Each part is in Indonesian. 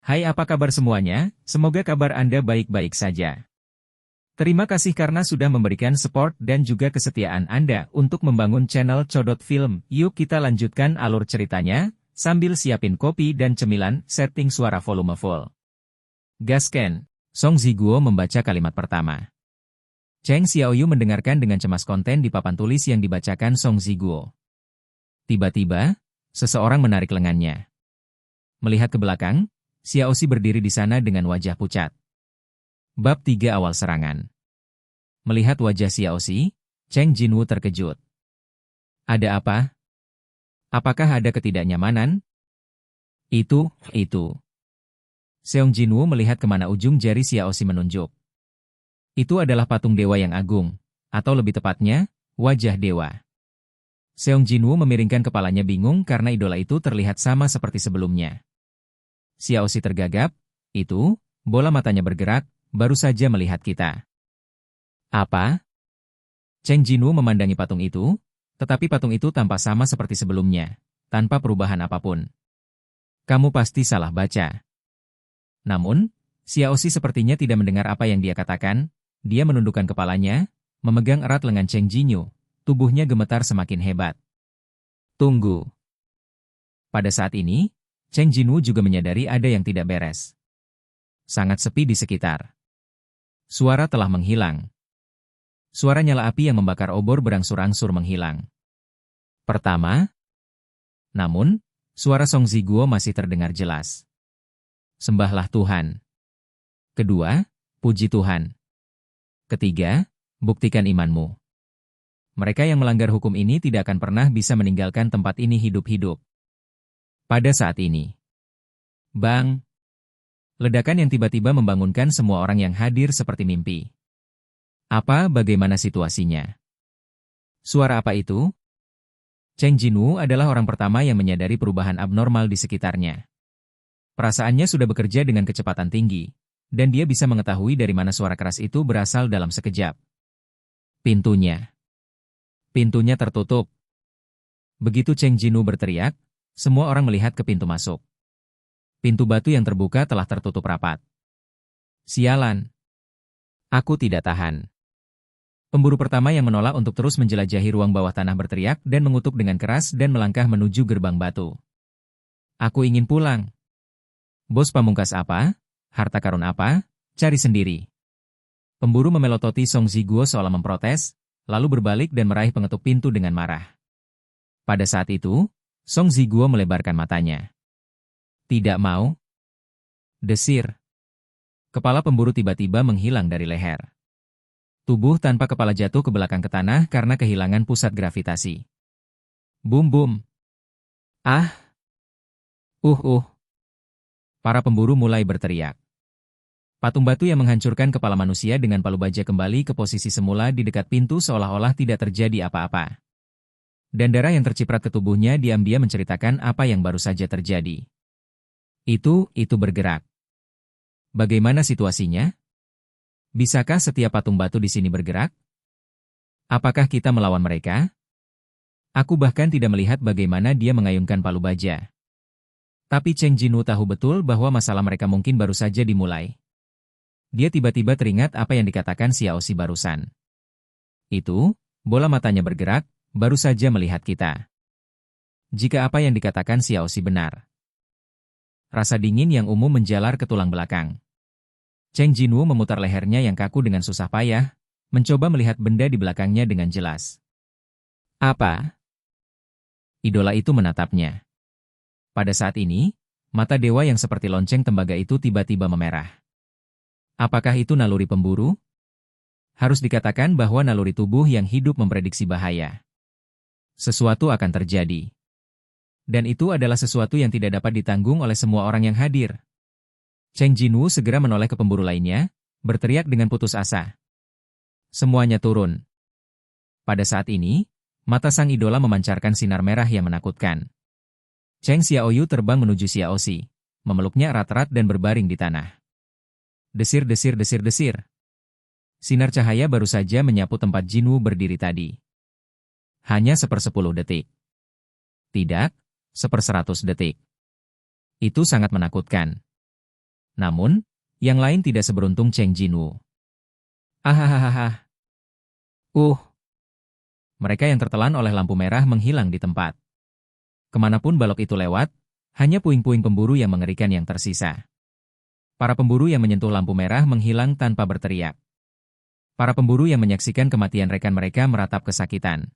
Hai, apa kabar semuanya? Semoga kabar Anda baik-baik saja. Terima kasih karena sudah memberikan support dan juga kesetiaan Anda untuk membangun channel Codot Film. Yuk kita lanjutkan alur ceritanya, sambil siapin kopi dan cemilan, setting suara volume full. Gasken, Song Ziguo membaca kalimat pertama. Cheng Xiaoyu mendengarkan dengan cemas konten di papan tulis yang dibacakan Song Ziguo. Tiba-tiba, seseorang menarik lengannya. Melihat ke belakang, Xiaoxi berdiri di sana dengan wajah pucat. Bab 3 awal serangan. Melihat wajah Xiaoxi, Cheng Jinwu terkejut. Ada apa? Apakah ada ketidaknyamanan? Itu. Seong Jinwu melihat kemana ujung jari Xiaoxi menunjuk. Itu adalah patung dewa yang agung, atau lebih tepatnya, wajah dewa. Seong Jinwu memiringkan kepalanya bingung karena idola itu terlihat sama seperti sebelumnya. Xiaoxi tergagap, itu, bola matanya bergerak, baru saja melihat kita. Apa? Cheng Jinwu memandangi patung itu, tetapi patung itu tampak sama seperti sebelumnya, tanpa perubahan apapun. Kamu pasti salah baca. Namun, Xiaoxi sepertinya tidak mendengar apa yang dia katakan, dia menundukkan kepalanya, memegang erat lengan Cheng Jinwu, tubuhnya gemetar semakin hebat. Tunggu. Pada saat ini, Cheng Jinwu juga menyadari ada yang tidak beres. Sangat sepi di sekitar. Suara telah menghilang. Suara nyala api yang membakar obor berangsur-angsur menghilang. Pertama, namun, suara Song Ziguo masih terdengar jelas. Sembahlah Tuhan. Kedua, puji Tuhan. Ketiga, buktikan imanmu. Mereka yang melanggar hukum ini tidak akan pernah bisa meninggalkan tempat ini hidup-hidup. Pada saat ini, bang! Ledakan yang tiba-tiba membangunkan semua orang yang hadir seperti mimpi. Bagaimana situasinya? Suara apa itu? Cheng Jinwu adalah orang pertama yang menyadari perubahan abnormal di sekitarnya. Perasaannya sudah bekerja dengan kecepatan tinggi, dan dia bisa mengetahui dari mana suara keras itu berasal dalam sekejap. Pintunya tertutup. Begitu Cheng Jinwu berteriak, semua orang melihat ke pintu masuk. Pintu batu yang terbuka telah tertutup rapat. Sialan. Aku tidak tahan. Pemburu pertama yang menolak untuk terus menjelajahi ruang bawah tanah berteriak dan mengutuk dengan keras dan melangkah menuju gerbang batu. Aku ingin pulang. Bos pamungkas apa? Harta karun apa? Cari sendiri. Pemburu memelototi Song Ziguo seolah memprotes, lalu berbalik dan meraih pengetuk pintu dengan marah. Pada saat itu, Song Ziguo melebarkan matanya. Tidak mau? Desir. Kepala pemburu tiba-tiba menghilang dari leher. Tubuh tanpa kepala jatuh ke belakang ke tanah karena kehilangan pusat gravitasi. Bum-bum. Ah! Para pemburu mulai berteriak. Patung batu yang menghancurkan kepala manusia dengan palu baja kembali ke posisi semula di dekat pintu seolah-olah tidak terjadi apa-apa. Dan darah yang terciprat ke tubuhnya diam-diam menceritakan apa yang baru saja terjadi. Itu bergerak. Bagaimana situasinya? Bisakah setiap patung batu di sini bergerak? Apakah kita melawan mereka? Aku bahkan tidak melihat bagaimana dia mengayunkan palu baja. Tapi Cheng Jinwu tahu betul bahwa masalah mereka mungkin baru saja dimulai. Dia tiba-tiba teringat apa yang dikatakan Xiaoxi barusan. Itu, bola matanya bergerak, baru saja melihat kita. Jika apa yang dikatakan Xiaoxi benar. Rasa dingin yang umum menjalar ke tulang belakang. Cheng Jinwu memutar lehernya yang kaku dengan susah payah, mencoba melihat benda di belakangnya dengan jelas. Apa? Idola itu menatapnya. Pada saat ini, mata dewa yang seperti lonceng tembaga itu tiba-tiba memerah. Apakah itu naluri pemburu? Harus dikatakan bahwa naluri tubuh yang hidup memprediksi bahaya. Sesuatu akan terjadi. Dan itu adalah sesuatu yang tidak dapat ditanggung oleh semua orang yang hadir. Cheng Jinwu segera menoleh ke pemburu lainnya, berteriak dengan putus asa. Semuanya turun. Pada saat ini, mata sang idola memancarkan sinar merah yang menakutkan. Cheng Xiaoyu terbang menuju Xiaoxi, memeluknya erat-erat dan berbaring di tanah. Desir. Sinar cahaya baru saja menyapu tempat Jinwu berdiri tadi. Hanya 1/10 detik. Tidak, 1/100 detik. Itu sangat menakutkan. Namun, yang lain tidak seberuntung Cheng Jinwoo. Ahahaha. Mereka yang tertelan oleh lampu merah menghilang di tempat. Kemanapun balok itu lewat, hanya puing-puing pemburu yang mengerikan yang tersisa. Para pemburu yang menyentuh lampu merah menghilang tanpa berteriak. Para pemburu yang menyaksikan kematian rekan mereka meratap kesakitan.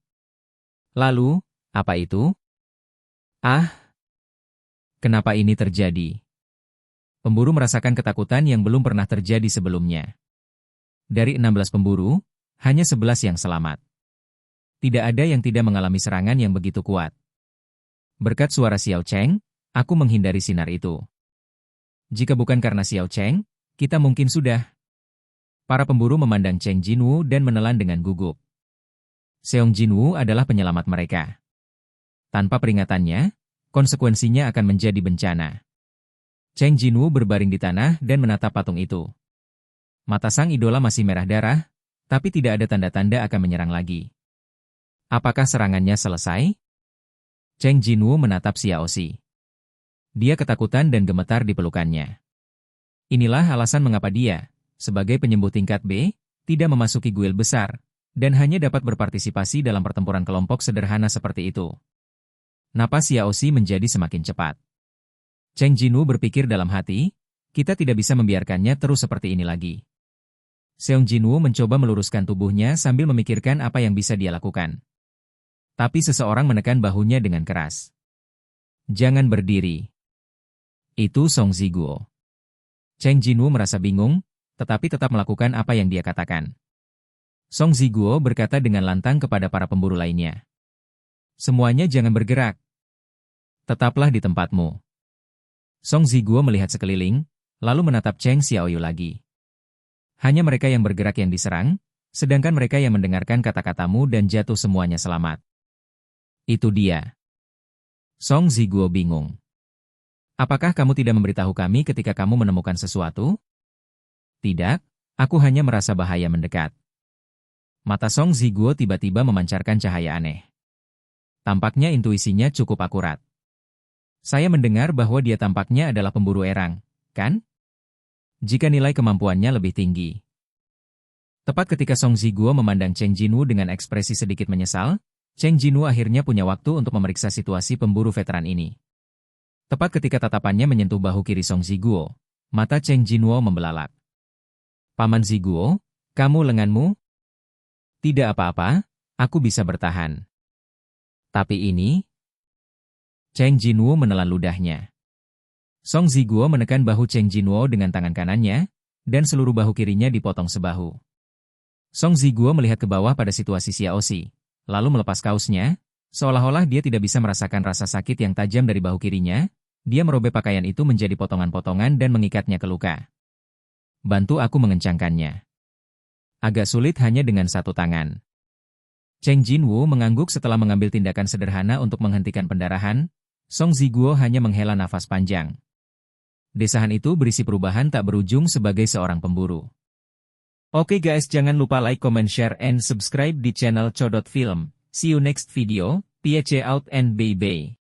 Lalu, apa itu? Kenapa ini terjadi? Pemburu merasakan ketakutan yang belum pernah terjadi sebelumnya. Dari 16 pemburu, hanya 11 yang selamat. Tidak ada yang tidak mengalami serangan yang begitu kuat. Berkat suara Xiao Cheng, aku menghindari sinar itu. Jika bukan karena Xiao Cheng, kita mungkin sudah. Para pemburu memandang Cheng Jinwoo dan menelan dengan gugup. Seong Jinwoo adalah penyelamat mereka. Tanpa peringatannya, konsekuensinya akan menjadi bencana. Cheng Jinwoo berbaring di tanah dan menatap patung itu. Mata sang idola masih merah darah, tapi tidak ada tanda-tanda akan menyerang lagi. Apakah serangannya selesai? Cheng Jinwoo menatap Xiaoxi. Dia ketakutan dan gemetar di pelukannya. Inilah alasan mengapa dia, sebagai penyembuh tingkat B, tidak memasuki guild besar, dan hanya dapat berpartisipasi dalam pertempuran kelompok sederhana seperti itu. Napas Xiaoxi menjadi semakin cepat. Cheng Jinwoo berpikir dalam hati, kita tidak bisa membiarkannya terus seperti ini lagi. Seong Jinwoo mencoba meluruskan tubuhnya sambil memikirkan apa yang bisa dia lakukan. Tapi seseorang menekan bahunya dengan keras. Jangan berdiri. Itu Song Ziguo. Cheng Jinwoo merasa bingung, tetapi tetap melakukan apa yang dia katakan. Song Ziguo berkata dengan lantang kepada para pemburu lainnya. Semuanya jangan bergerak. Tetaplah di tempatmu. Song Ziguo melihat sekeliling, lalu menatap Cheng Xiaoyu lagi. Hanya mereka yang bergerak yang diserang, sedangkan mereka yang mendengarkan kata-katamu dan jatuh semuanya selamat. Itu dia. Song Ziguo bingung. Apakah kamu tidak memberitahu kami ketika kamu menemukan sesuatu? Tidak, aku hanya merasa bahaya mendekat. Mata Song Ziguo tiba-tiba memancarkan cahaya aneh. Tampaknya intuisinya cukup akurat. Saya mendengar bahwa dia tampaknya adalah pemburu erang, kan? Jika nilai kemampuannya lebih tinggi. Tepat ketika Song Ziguo memandang Cheng Jinwoo dengan ekspresi sedikit menyesal, Cheng Jinwoo akhirnya punya waktu untuk memeriksa situasi pemburu veteran ini. Tepat ketika tatapannya menyentuh bahu kiri Song Ziguo, mata Cheng Jinwoo membelalak. Paman Ziguo, kamu lenganmu? Tidak apa-apa, aku bisa bertahan. Tapi ini... Cheng Jinwoo menelan ludahnya. Song Ziguo menekan bahu Cheng Jinwoo dengan tangan kanannya, dan seluruh bahu kirinya dipotong sebahu. Song Ziguo melihat ke bawah pada situasi Xiaoxi, lalu melepas kaosnya, seolah-olah dia tidak bisa merasakan rasa sakit yang tajam dari bahu kirinya. Dia merobek pakaian itu menjadi potongan-potongan dan mengikatnya ke luka. Bantu aku mengencangkannya. Agak sulit hanya dengan satu tangan. Cheng Jinwoo mengangguk setelah mengambil tindakan sederhana untuk menghentikan pendarahan. Song Ziguo hanya menghela nafas panjang. Desahan itu berisi perubahan tak berujung sebagai seorang pemburu. Oke guys, jangan lupa like, comment, share, and subscribe di channel Chodot Film. See you next video. Piece out and bye-bye.